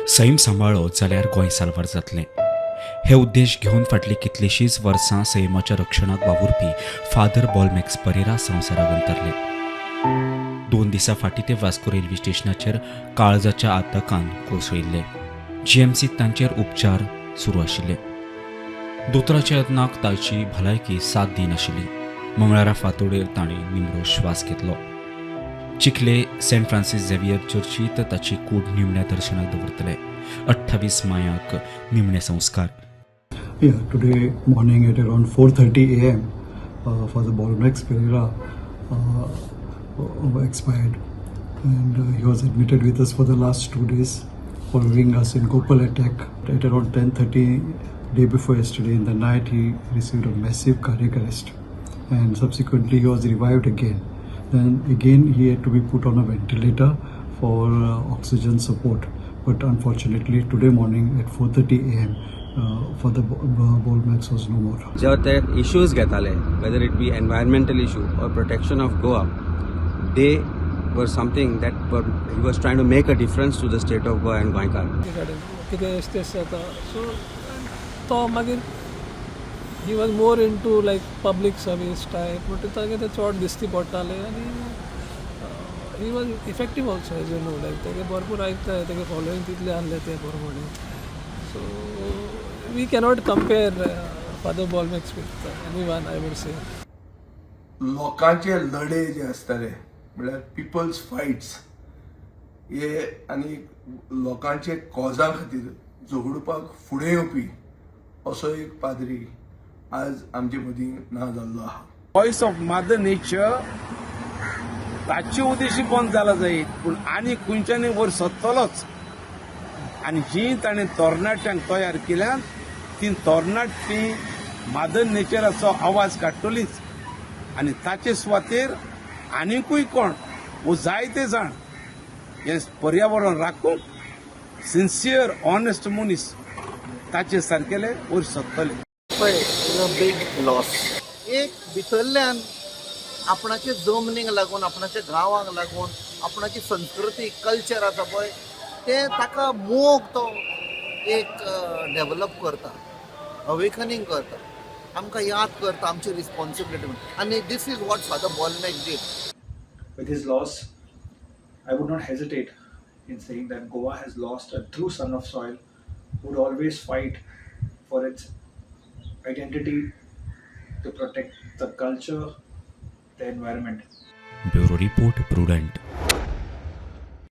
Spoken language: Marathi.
सैम सांबाळ्ळो जाल्यार गोंय साल्वार जातलें. हे उद्देश घेवन फाटलीं कितलींशींच वर्सां सैमाच्या रक्षणाक वावुरपी फादर बॉलमॅक्स परेरा संवसाराक अंतरले. 2 दिसां फाटीं ते वास्को रेल्वे स्टेशनाचेर काळजाच्या आतंकान कोसळिल्ले. जीएमसीत तांचेर उपचार सुरू आशिल्ले. दोतोराच्या यत्नाक ताची भलायकी साथ दिनाशिल्ली. मंगळारा फांतोडेर ताणें निमणो श्वास घेतलो. चिखले सेंट फ्रांसीस झेवियर चर्चीत ताची कूड निमण्या दर्शनाक दवरतले. 28 मायाक निमणे संस्कार. Yeah, today morning at around 4:30 a.m. Father Bolmax Pereira expired, and he was admitted with us for the last 2 days following a syncopal attack. At around 10:30 day before yesterday in the night, he received a massive cardiac arrest, and subsequently he was revived again. Then again he had to be put on a ventilator for oxygen support. But unfortunately, today morning at 4:30 a.m. Father Bolmax was no more. जेव्हा ते इश्यूज घेताले, whether it be environmental issue or protection of Goa, they were something that he was trying to make a difference to the state of Goa and Goinkar. कितें स्टेस जाता सो तो मागीर he was more into like public service type म्हणटा तागे ते चड दिश्टी पडटाले आनी he was effective also as you know like तेगे भरपूर आयकताय तेगे फॉलोईंग तितले आहले ते बरोबर. So we cannot compare father बॉलमॅक्स with any one I would say. लोकांचे लढे जे असताले म्हळ्यार पिपल्स फायट्स हे आनी लोकांचे कॉजा खातीर झगडपाक फुडें येवपी असो एक पाद्री आज आमचे मदीं ना जाल्लो आहा. वॉयस ऑफ मदर नेचर ताचे उद्देशी बंद जाला जायत पूण आनी खंयच्यानी वयर सत्तलोच. आनी जी ताणें तरणाट्यांक तयार केल्यात ती तरणाटी मदर नेचराचो आवाज काडटलीच. आनी ताचे सुवातेर आनीकूय कोण वो जायते जाण हे पर्यावरण राखूंक सिन्सियर ऑनेस्ट मनीस ताचे सारकेले वयर सत्तले. Big loss. एक भितरल्यान आपणाचे जमनीक लागून आपणाच्या गांवांक लागून आपणाची संस्कृती कल्चर आसा पळय ते ताका मोग तो एक डेव्हलप करता, अवेकनिंग करता, आमकां याद करता आमची रिस्पॉन्सिबिलिटी म्हणून. आनी दीस इज वॉट फादर बॉलमॅक्स did. With his loss, I would not hesitate in saying that Goa has lost a true son of soil who would always fight for its identity, to protect the culture, the environment. Bureau report prudent.